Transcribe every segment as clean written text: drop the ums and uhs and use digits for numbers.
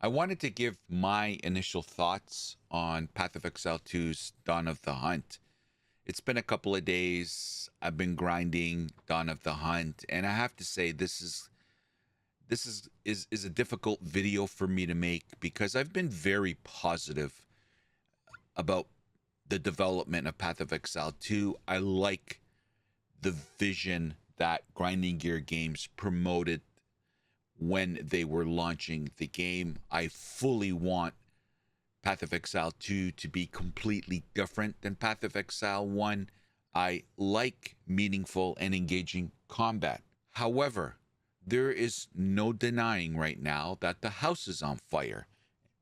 I wanted to give my initial thoughts on Path of Exile 2's Dawn of the Hunt. It's been a couple of days. I've been grinding Dawn of the Hunt, and I have to say this is a difficult video for me to make because I've been very positive about the development of Path of Exile 2. I like the vision that Grinding Gear Games promoted when they were launching the game. I fully want Path of Exile 2 to be completely different than Path of Exile 1. I like meaningful and engaging combat. However, there is no denying right now that the house is on fire.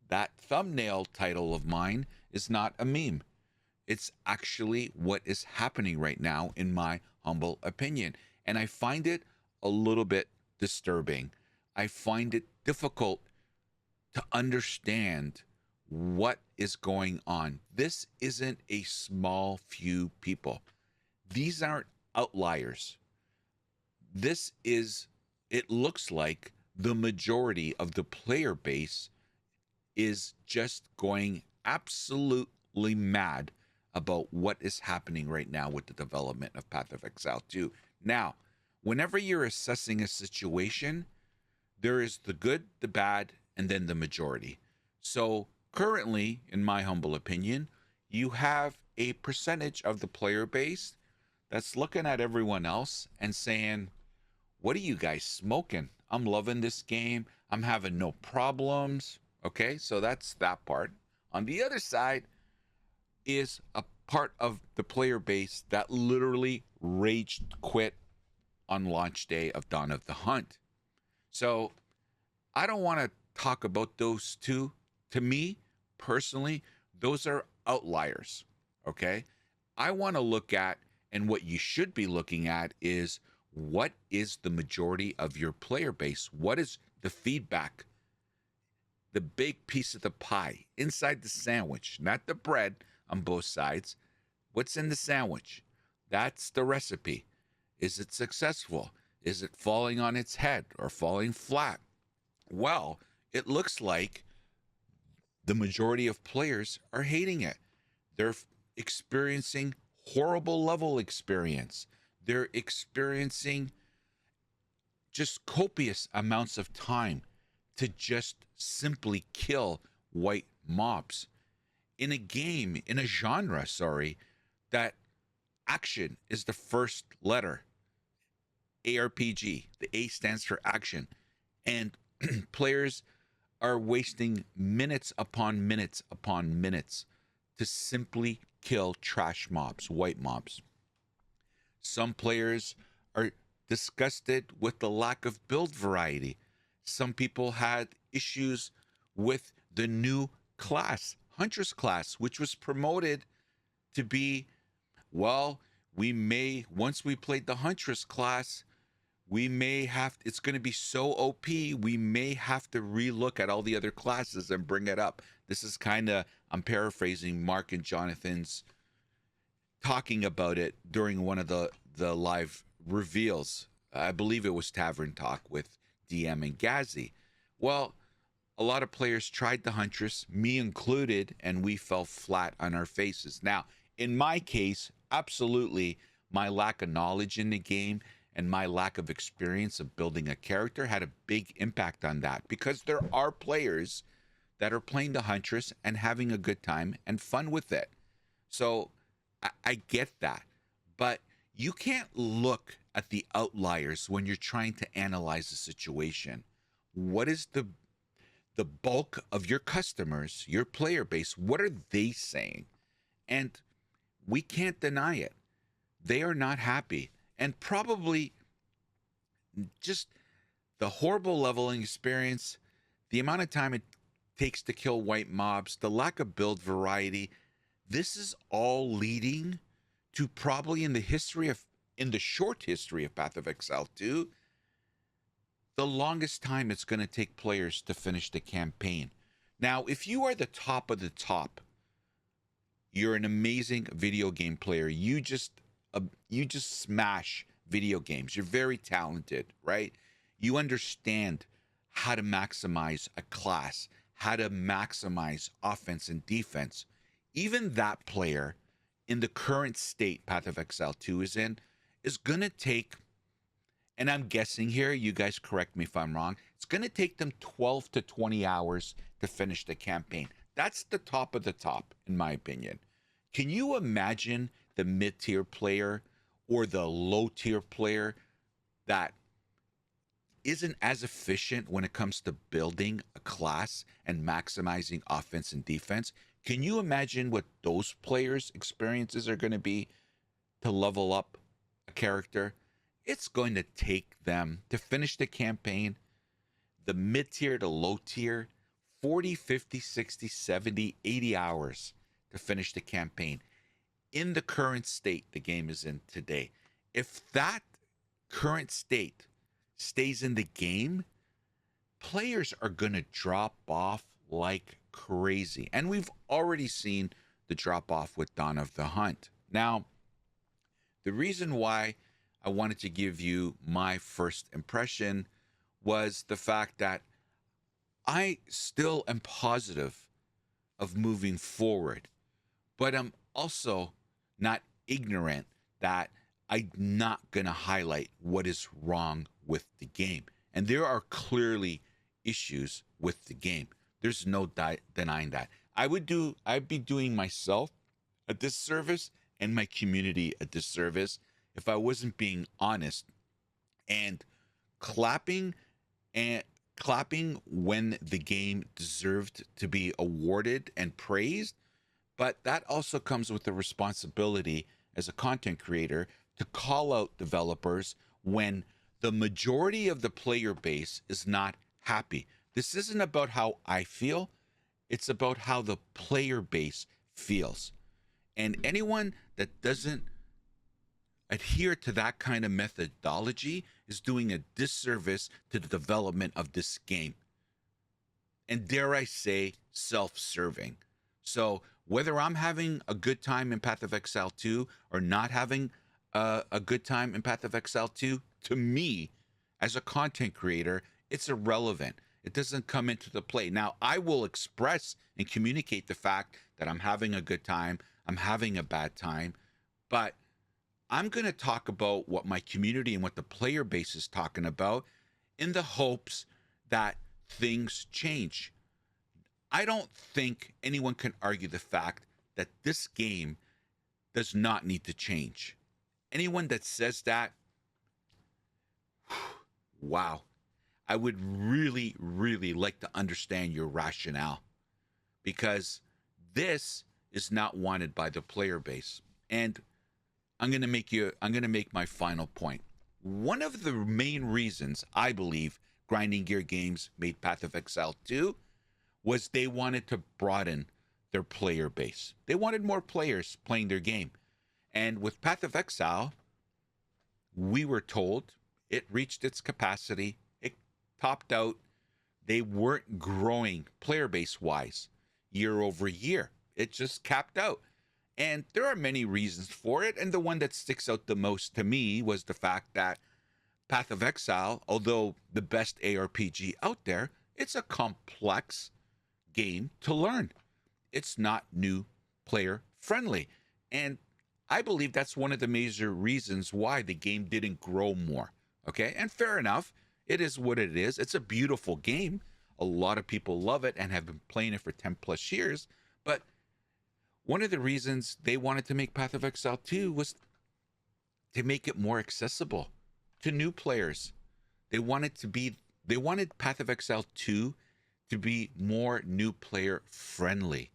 That thumbnail title of mine is not a meme. It's actually what is happening right now, in my humble opinion. And I find it a little bit disturbing. I find it difficult to understand what is going on. This isn't a small few people. These aren't outliers. This is, it looks like the majority of the player base is just going absolutely mad about what is happening right now with the development of Path of Exile 2. Now, whenever you're assessing a situation, there is the good, the bad, and then the majority. So currently, in my humble opinion, you have a percentage of the player base that's looking at everyone else and saying, what are you guys smoking? I'm loving this game. I'm having no problems. Okay, so that's that part. On the other side is a part of the player base that literally raged quit on launch day of Dawn of the Hunt. So I don't want to talk about those two. To me, personally, those are outliers. Okay. I want to look at, and what you should be looking at is, what is the majority of your player base? What is the feedback? The big piece of the pie inside the sandwich, not the bread on both sides. What's in the sandwich? That's the recipe. Is it successful? Is it falling on its head or falling flat? Well, it looks like the majority of players are hating it. They're experiencing horrible level experience. They're experiencing just copious amounts of time to just simply kill white mobs in a game, in a genre, that action is the first letter. ARPG, the A stands for action. And players are wasting minutes upon minutes upon minutes to simply kill trash mobs, white mobs. Some players are disgusted with the lack of build variety. Some people had issues with the new class, Huntress class, which was promoted to be, well, we may, once we played the Huntress class, we may have, it's going to be so OP, we may have to relook at all the other classes and bring it up. This is kind of, I'm paraphrasing Mark and Jonathan's talking about it during one of the live reveals. I believe it was Tavern Talk with DM and Gazzy. Well, a lot of players tried the Huntress, me included, and we fell flat on our faces. Now, in my case, absolutely, my lack of knowledge in the game and my lack of experience of building a character had a big impact on that, because there are players that are playing the Huntress and having a good time and fun with it. So I get that. But you can't look at the outliers when you're trying to analyze a situation. What is the bulk of your customers, your player base, what are they saying? And we can't deny it. They are not happy. And probably just the horrible leveling experience, the amount of time it takes to kill white mobs, the lack of build variety, this is all leading to, probably in the short history of Path of Exile 2, the longest time it's going to take players to finish the campaign. Now, if you are the top of the top, you're an amazing video game player. You just smash video games. You're very talented, right? You understand how to maximize a class, how to maximize offense and defense. Even that player in the current state Path of Exile 2 is in is going to take, and I'm guessing here, you guys correct me if I'm wrong, it's going to take them 12 to 20 hours to finish the campaign. That's the top of the top, in my opinion. Can you imagine the mid tier player or the low tier player that isn't as efficient when it comes to building a class and maximizing offense and defense? Can you imagine what those players' experiences are going to be to level up a character? It's going to take them to finish the campaign, the mid tier to low tier, 40, 50, 60, 70, 80 hours to finish the campaign in the current state the game is in today. If that current state stays in the game, players are going to drop off like crazy. And we've already seen the drop off with Dawn of the Hunt. Now, the reason why I wanted to give you my first impression was the fact that I still am positive of moving forward, but I'm also not ignorant that I'm not going to highlight what is wrong with the game. And there are clearly issues with the game. There's no denying that. I'd be doing myself a disservice and my community a disservice if I wasn't being honest and clapping and clapping when the game deserved to be awarded and praised. But that also comes with the responsibility as a content creator to call out developers when the majority of the player base is not happy. This isn't about how I feel, it's about how the player base feels. And anyone that doesn't adhere to that kind of methodology is doing a disservice to the development of this game. And dare I say, self-serving. So whether I'm having a good time in Path of Exile 2 or not having a good time in Path of Exile 2, to me, as a content creator, it's irrelevant. It doesn't come into the play. Now, I will express and communicate the fact that I'm having a good time, I'm having a bad time, but I'm going to talk about what my community and what the player base is talking about in the hopes that things change. I don't think anyone can argue the fact that this game does not need to change. Anyone that says that, wow, I would really, really like to understand your rationale, because this is not wanted by the player base. And I'm going to make my final point. One of the main reasons I believe Grinding Gear Games made Path of Exile 2 was they wanted to broaden their player base. They wanted more players playing their game. And with Path of Exile, we were told it reached its capacity. It topped out. They weren't growing player base wise year over year. It just capped out. And there are many reasons for it. And the one that sticks out the most to me was the fact that Path of Exile, although the best ARPG out there, it's a complex game to learn. It's not new player friendly. And I believe that's one of the major reasons why the game didn't grow more. Okay. And fair enough. It is what it is. It's a beautiful game. A lot of people love it and have been playing it for 10 plus years. But one of the reasons they wanted to make Path of Exile 2 was to make it more accessible to new players. They wanted Path of Exile 2 to be more new player friendly.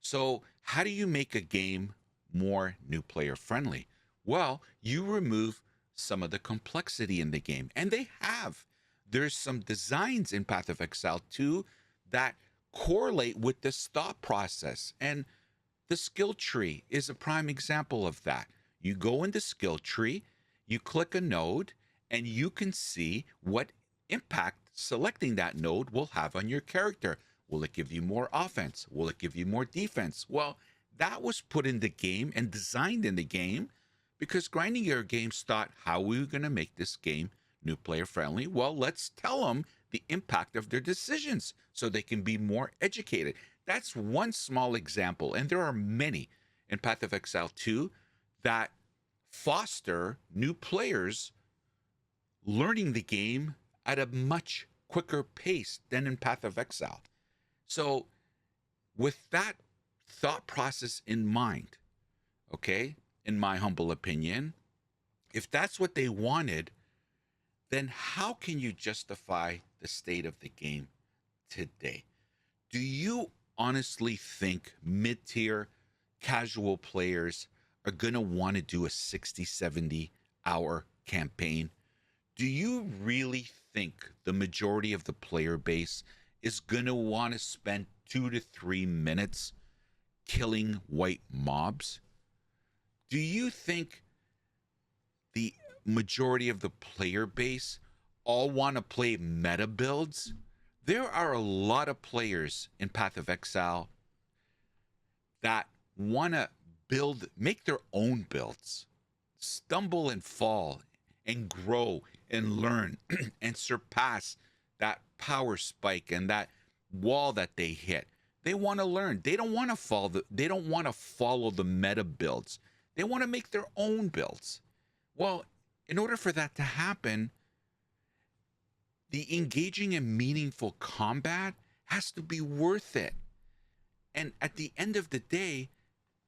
So how do you make a game more new player friendly? Well, you remove some of the complexity in the game, and they have. There's some designs in Path of Exile 2 that correlate with this thought process, and the skill tree is a prime example of that. You go into skill tree, you click a node, and you can see what impact selecting that node will have on your character. Will it give you more offense? Will it give you more defense? Well, that was put in the game and designed in the game because Grinding Gear Games thought, how are we going to make this game new player friendly? Well, let's tell them the impact of their decisions so they can be more educated. That's one small example, and there are many in Path of Exile 2 that foster new players learning the game at a much quicker pace than in Path of Exile. So, with that thought process in mind, okay, in my humble opinion, if that's what they wanted, then how can you justify the state of the game today? Do you honestly think mid tier casual players are going to want to do a 60, 70 hour campaign? Do you really think the majority of the player base is going to want to spend 2 to 3 minutes killing white mobs? Do you think the majority of the player base all want to play meta builds? There are a lot of players in Path of Exile that want to make their own builds, stumble and fall and grow and learn and surpass that power spike and that wall that they hit. They want to learn. They don't want to follow the meta builds. They want to make their own builds. Well, in order for that to happen, the engaging and meaningful combat has to be worth it. And at the end of the day,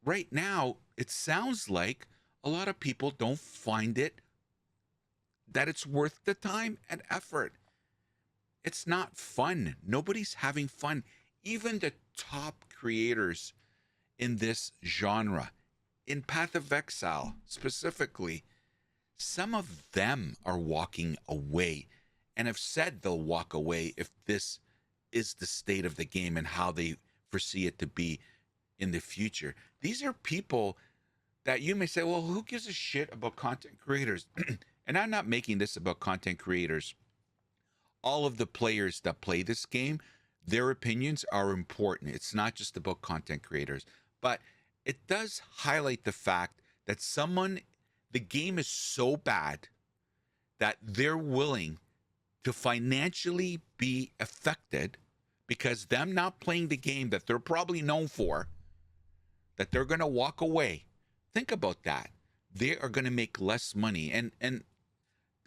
right now, it sounds like a lot of people don't find that it's worth the time and effort. It's not fun. Nobody's having fun. Even the top creators in this genre, in Path of Exile specifically, some of them are walking away and have said they'll walk away if this is the state of the game and how they foresee it to be in the future. These are people that you may say, well, who gives a shit about content creators? And I'm not making this about content creators. All of the players that play this game, their opinions are important. It's not just about content creators, but it does highlight the fact that the game is so bad that they're willing to financially be affected because them not playing the game that they're probably known for, that they're going to walk away. Think about that. They are going to make less money. And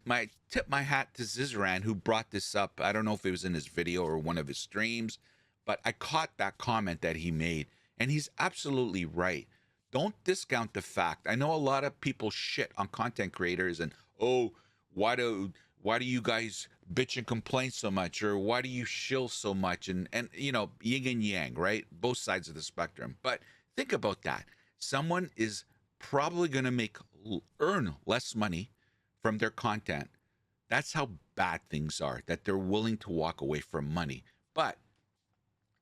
my tip my hat to Zizran, who brought this up. I don't know if it was in his video or one of his streams, but I caught that comment that he made, and he's absolutely right. Don't discount the fact. I know a lot of people shit on content creators and, oh, why do you guys bitch and complain so much, or why do you shill so much, and yin and yang, right? Both sides of the spectrum. But think about that. Someone is probably going to earn less money from their content. That's how bad things are, that they're willing to walk away from money. But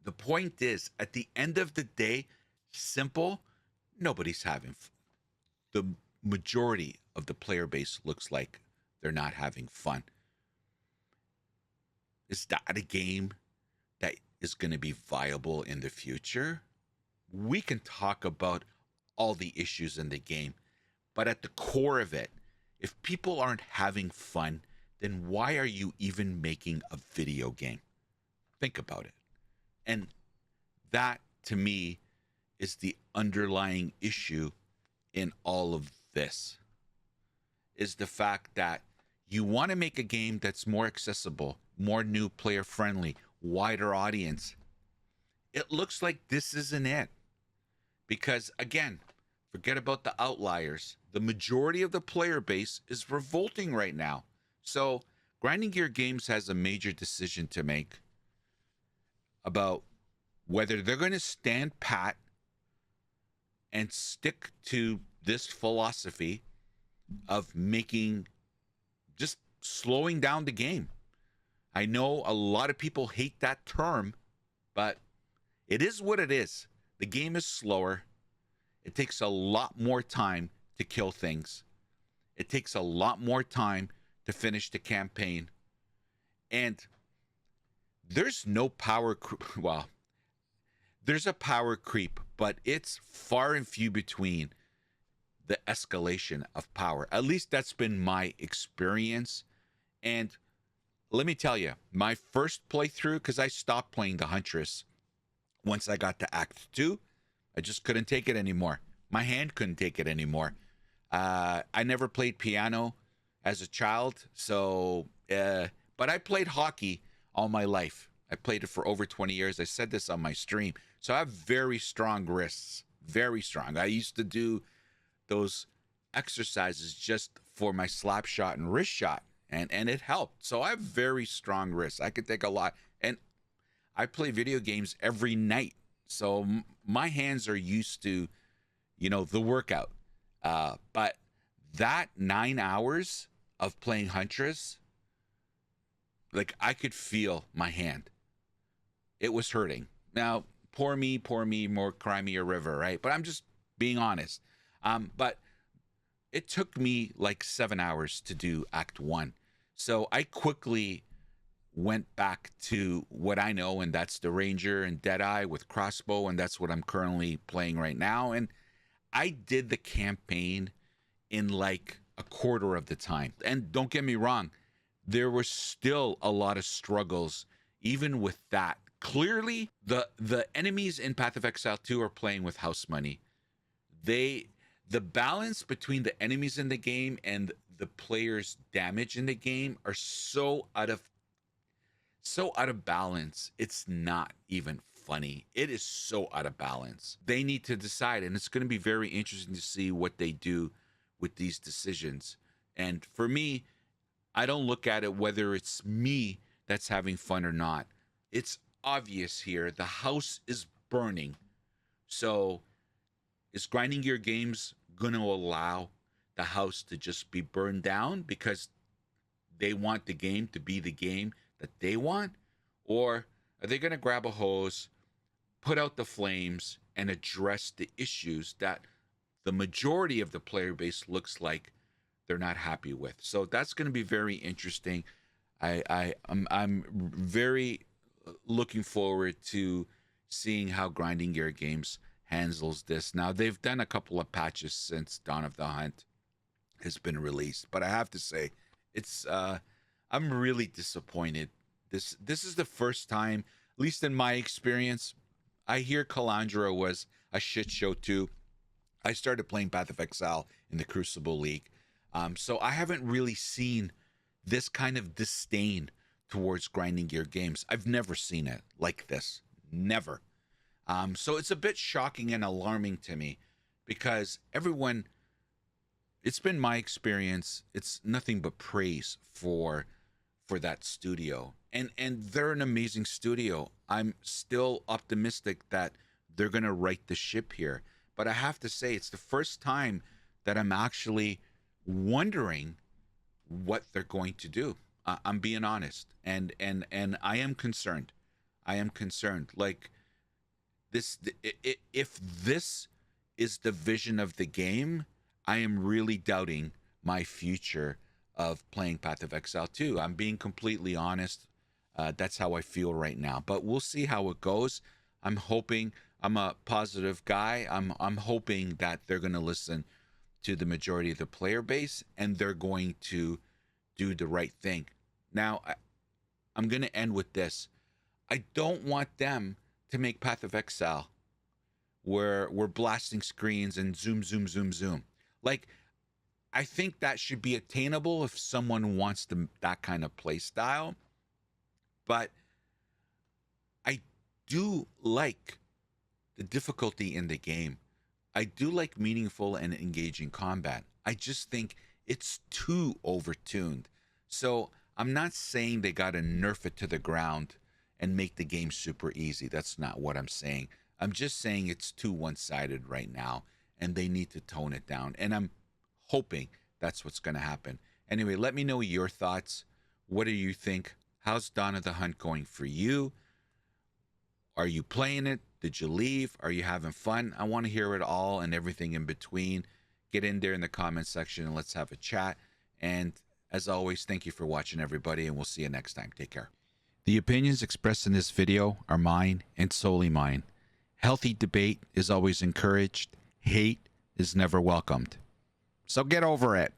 the point is, at the end of the day, simple, nobody's having the majority of the player base looks like they're not having fun. Is that a game that is going to be viable in the future? We can talk about all the issues in the game, but at the core of it, if people aren't having fun, then why are you even making a video game? Think about it. And that, to me, is the underlying issue in all of this, is the fact that you want to make a game that's more accessible, more new player friendly, wider audience. It looks like this isn't it. Because, again, forget about the outliers. The majority of the player base is revolting right now. So, Grinding Gear Games has a major decision to make about whether they're going to stand pat and stick to this philosophy of just slowing down the game. I know a lot of people hate that term, but it is what it is. The game is slower. It takes a lot more time to kill things. It takes a lot more time to finish the campaign. And there's no power well, there's a power creep, but it's far and few between the escalation of power. At least that's been my experience. And let me tell you, my first playthrough, because I stopped playing the Huntress once I got to Act 2, I just couldn't take it anymore. My hand couldn't take it anymore. I never played piano as a child, so but I played hockey all my life. I played it for over 20 years. I said this on my stream. So I have very strong wrists, very strong. I used to do those exercises just for my slap shot and wrist shot, and it helped. So I have very strong wrists. I could take a lot, and I play video games every night. So my hands are used to, the workout. But that 9 hours of playing Huntress, like I could feel my hand. It was hurting. Now, poor me, more cry me a river, right? But I'm just being honest. But it took me like 7 hours to do Act 1. So I quickly went back to what I know, and that's the Ranger and Deadeye with crossbow, and that's what I'm currently playing right now. And I did the campaign in like a quarter of the time. And don't get me wrong, there were still a lot of struggles even with that. Clearly, the enemies in Path of Exile 2 are playing with house money. The balance between the enemies in the game and the player's damage in the game are so out of balance. It's not even funny. It is so out of balance. They need to decide, and it's going to be very interesting to see what they do with these decisions. And for me, I don't look at it whether it's me that's having fun or not. It's obvious here. The house is burning. So is Grinding Gear Games going to allow the house to just be burned down because they want the game to be the game that they want? Or are they going to grab a hose, put out the flames, and address the issues that the majority of the player base looks like they're not happy with? So that's going to be very interesting. I'm very looking forward to seeing how Grinding Gear Games handles this. Now, they've done a couple of patches since Dawn of the Hunt has been released, but I have to say, it's I'm really disappointed. This is the first time, at least in my experience. I hear Calandra was a shit show too. I started playing Path of Exile in the Crucible League, so I haven't really seen this kind of disdain towards Grinding Gear Games. I've never seen it like this, never. So it's a bit shocking and alarming to me because everyone, it's been my experience, it's nothing but praise for that studio. And they're an amazing studio. I'm still optimistic that they're going to right the ship here. But I have to say, it's the first time that I'm actually wondering what they're going to do. I'm being honest. And I am concerned. I am concerned. Like, if this is the vision of the game, I am really doubting my future of playing Path of Exile 2. I'm being completely honest. That's how I feel right now. But we'll see how it goes. I'm hoping, I'm a positive guy. I'm hoping that they're going to listen to the majority of the player base and they're going to do the right thing. Now, I'm going to end with this. I don't want them to make Path of Exile where we're blasting screens and zoom, zoom, zoom, zoom. Like, I think that should be attainable if someone wants that kind of play style. But I do like the difficulty in the game. I do like meaningful and engaging combat. I just think it's too overtuned. So I'm not saying they got to nerf it to the ground and make the game super easy. That's not what I'm saying. I'm just saying it's too one-sided right now, and they need to tone it down. And I'm hoping that's what's going to happen. Anyway, let me know your thoughts. What do you think? How's Dawn of the Hunt going for you? Are you playing it? Did you leave? Are you having fun? I want to hear it all and everything in between. Get in there in the comment section and let's have a chat. And as always, thank you for watching, everybody, and we'll see you next time. Take care. The opinions expressed in this video are mine and solely mine. Healthy debate is always encouraged. Hate is never welcomed. So get over it.